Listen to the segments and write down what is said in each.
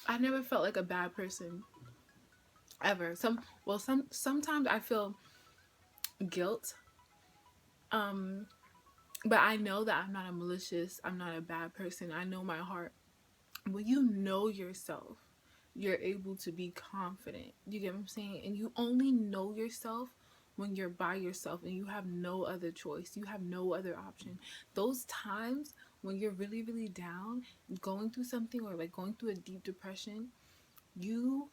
I never felt like a bad person ever. Sometimes I feel guilt. Um but I know that I'm not a malicious, I'm not a bad person. I know my heart. When you know yourself, you're able to be confident. You get what I'm saying? And you only know yourself when you're by yourself and you have no other choice. You have no other option. Those times when you're really, really down, going through something or like going through a deep depression, you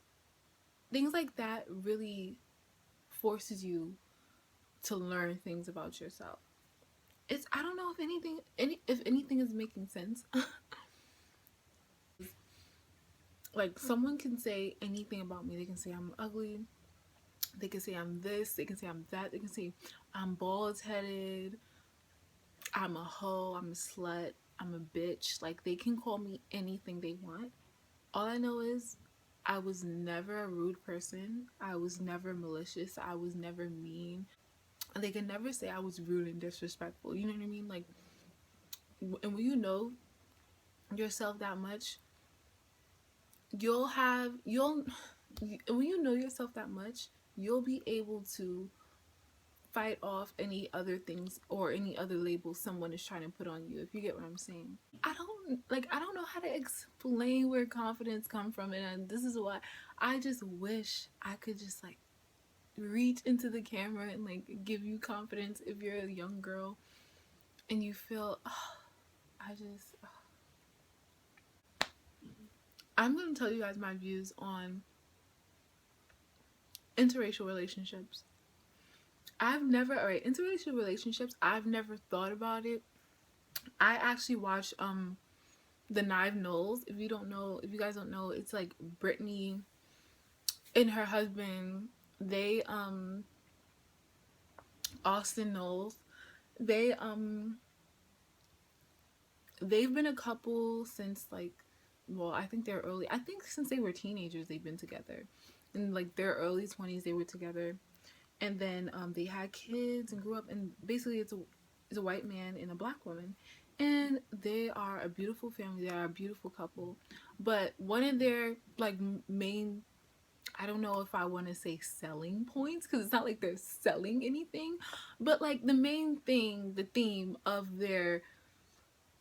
things like that really forces you to learn things about yourself. It's I don't know if anything is making sense. Like someone can say anything about me. They can say I'm ugly. They can say I'm this. They can say I'm that. They can say I'm bald headed. I'm a hoe. I'm a slut. I'm a bitch. Like they can call me anything they want. All I know is I was never a rude person. I was never malicious. I was never mean. They can never say I was rude and disrespectful. You know what I mean? Like, and when you know yourself that much, you'll when you know yourself that much, you'll be able to fight off any other things or any other labels someone is trying to put on you, if you get what I'm saying. I don't know how to explain where confidence come from, and this is why I just wish I could just like reach into the camera and like give you confidence if you're a young girl and you feel I just I'm gonna tell you guys my views on interracial relationships. Interracial relationships, I've never thought about it. I actually watched the Knife Knowles. If you guys don't know, it's like Brittany and her husband, they Austin Knowles, they they've been a couple since like, well, I think since they were teenagers they've been together. In like their early 20s they were together, and then they had kids and grew up, and basically it's a white man and a black woman, and they are a beautiful family. They are a beautiful couple. But one of their like main, I don't know if I want to say selling points because it's not like they're selling anything, but like the main thing, the theme of their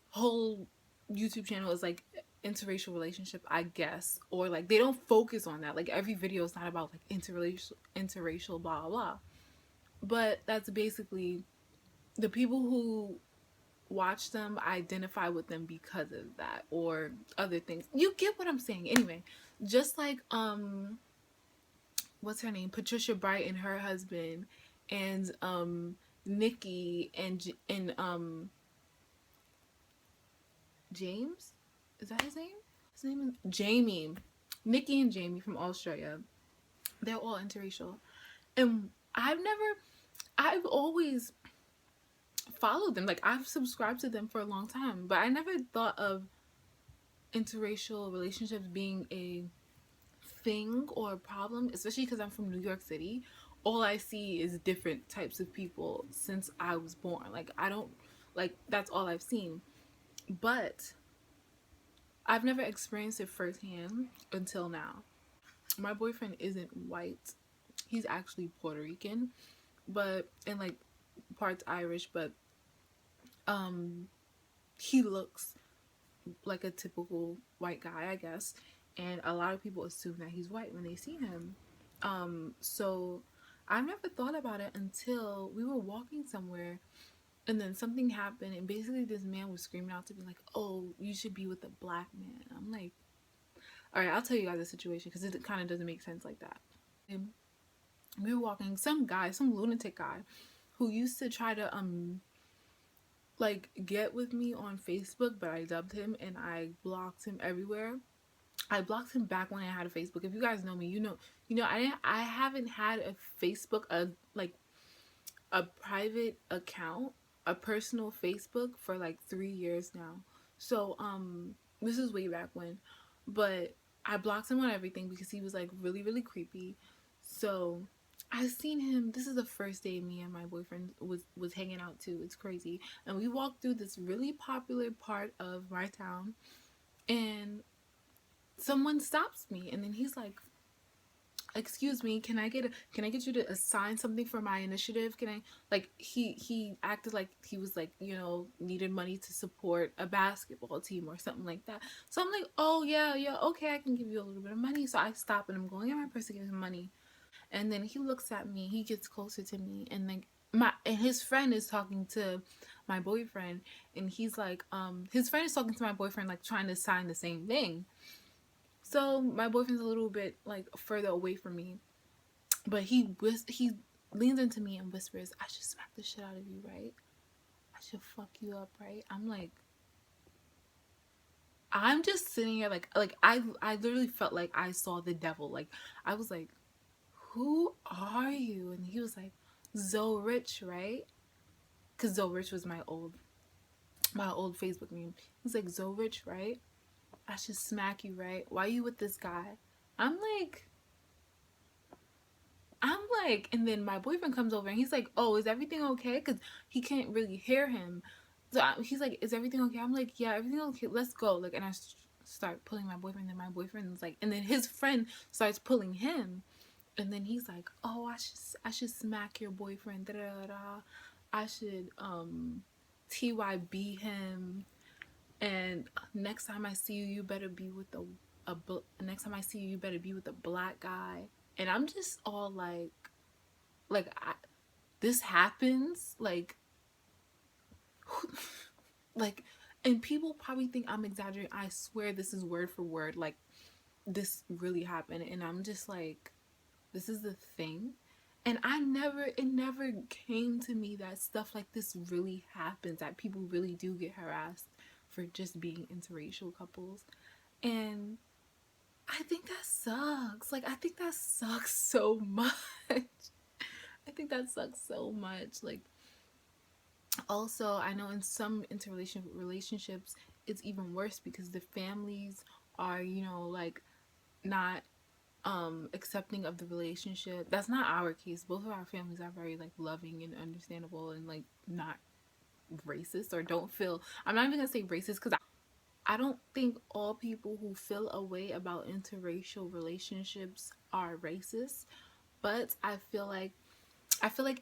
whole YouTube channel is like interracial relationship, I guess, or like they don't focus on that. Like every video is not about like interracial blah blah. But that's basically the people who watch them identify with them because of that or other things. You get what I'm saying. Anyway, just like what's her name? Patricia Bright and her husband, and Nikki and James? Is that his name? His name is Jamie. Nikki and Jamie from Australia. They're all interracial. And I've always followed them. Like I've subscribed to them for a long time, but I never thought of interracial relationships being a thing or a problem, especially because I'm from New York City. All I see is different types of people since I was born. Like I don't like that's all I've seen. But I've never experienced it firsthand until now. My boyfriend isn't white. He's actually Puerto Rican, but and like parts Irish, but um he looks like a typical white guy, I guess. And a lot of people assume that he's white when they see him. So I've never thought about it until we were walking somewhere and then something happened and basically this man was screaming out to me like, "Oh, you should be with a black man." I'm like, all right, I'll tell you guys the situation because it kind of doesn't make sense like that. And we were walking, some guy, some lunatic guy who used to try to like get with me on Facebook, but I dubbed him and I blocked him everywhere. I blocked him back when I had a Facebook. If you guys know me, I haven't had a Facebook, like a private account, a personal Facebook for like 3 years now. So this is way back when, but I blocked him on everything because he was like really really creepy. So I seen him. This is the first day me and my boyfriend was hanging out too. It's crazy, and we walked through this really popular part of my town, and someone stops me, and then he's like, excuse me, can I get you to assign something for my initiative? Can I, like, he acted like he was like, you know, needed money to support a basketball team or something like that. So I'm like, oh yeah, yeah, okay, I can give you a little bit of money. So I stop and I'm going in my purse to give him money. And then he looks at me, he gets closer to me, and then his friend is talking to my boyfriend, and he's like, his friend is talking to my boyfriend, like trying to sign the same thing. So my boyfriend's a little bit like further away from me, but he leans into me and whispers, "I should smack the shit out of you, right? I should fuck you up, right?" I'm like, I'm just sitting here like I literally felt like I saw the devil. Like I was like, "Who are you?" And he was like, "Zoe Rich, right?" Because Zoe Rich was my old Facebook name. He's like, "Zoe Rich, right? I should smack you, right? Why are you with this guy?" I'm like, and then my boyfriend comes over and he's like, "Oh, is everything okay?" Because he can't really hear him. So he's like, "Is everything okay?" I'm like, "Yeah, everything okay. Let's go." Like, and I start pulling my boyfriend, and my boyfriend's like, and then his friend starts pulling him, and then he's like, "Oh, I should smack your boyfriend. Da da da. I should TYB him, and next time I see you, you better be with next time I see you, you better be with a black guy." And I'm just all like this happens, like, and people probably think I'm exaggerating. I swear this is word for word, like this really happened, and I'm just like, this is the thing. And it never came to me that stuff like this really happens, that people really do get harassed for just being interracial couples. And I think that sucks. Like, I think that sucks so much. I think that sucks so much. Like, also, I know in some relationships, it's even worse because the families are, you know, like not accepting of the relationship. That's not our case. Both of our families are very like loving and understandable and like not racist or don't feel, I'm not even gonna say racist because I don't think all people who feel a way about interracial relationships are racist, but I feel like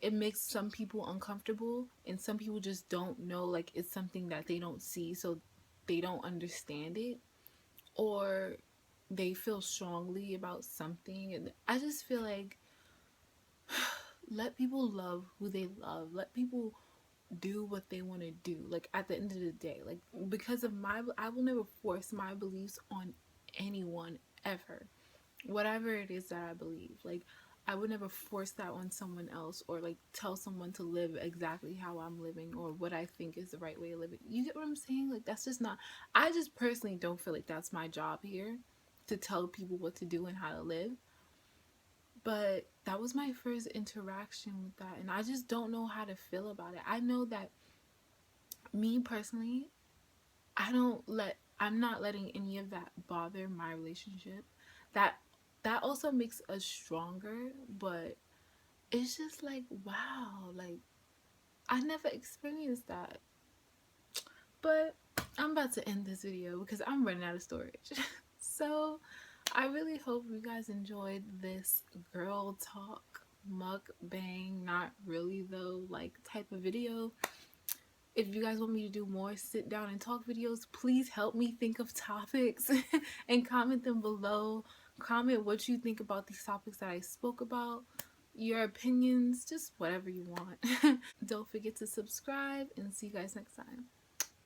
it makes some people uncomfortable, and some people just don't know, like it's something that they don't see, so they don't understand it, or they feel strongly about something. And I just feel like let people love who they love. Let people do what they want to do. Like at the end of the day, like because of I will never force my beliefs on anyone ever. Whatever it is that I believe, like I would never force that on someone else or like tell someone to live exactly how I'm living or what I think is the right way to live it. You get what I'm saying? Like that's just not, I just personally don't feel like that's my job here, to tell people what to do and how to live. But that was my first interaction with that, and I just don't know how to feel about it. I know that me personally, I'm not letting any of that bother my relationship. That that also makes us stronger, but it's just like, wow, like I never experienced that. But I'm about to end this video because I'm running out of storage. So I really hope you guys enjoyed this girl talk mukbang, not really though, like type of video. If you guys want me to do more sit down and talk videos, please help me think of topics and comment them below. Comment what you think about these topics that I spoke about, your opinions, just whatever you want. Don't forget to subscribe, and see you guys next time.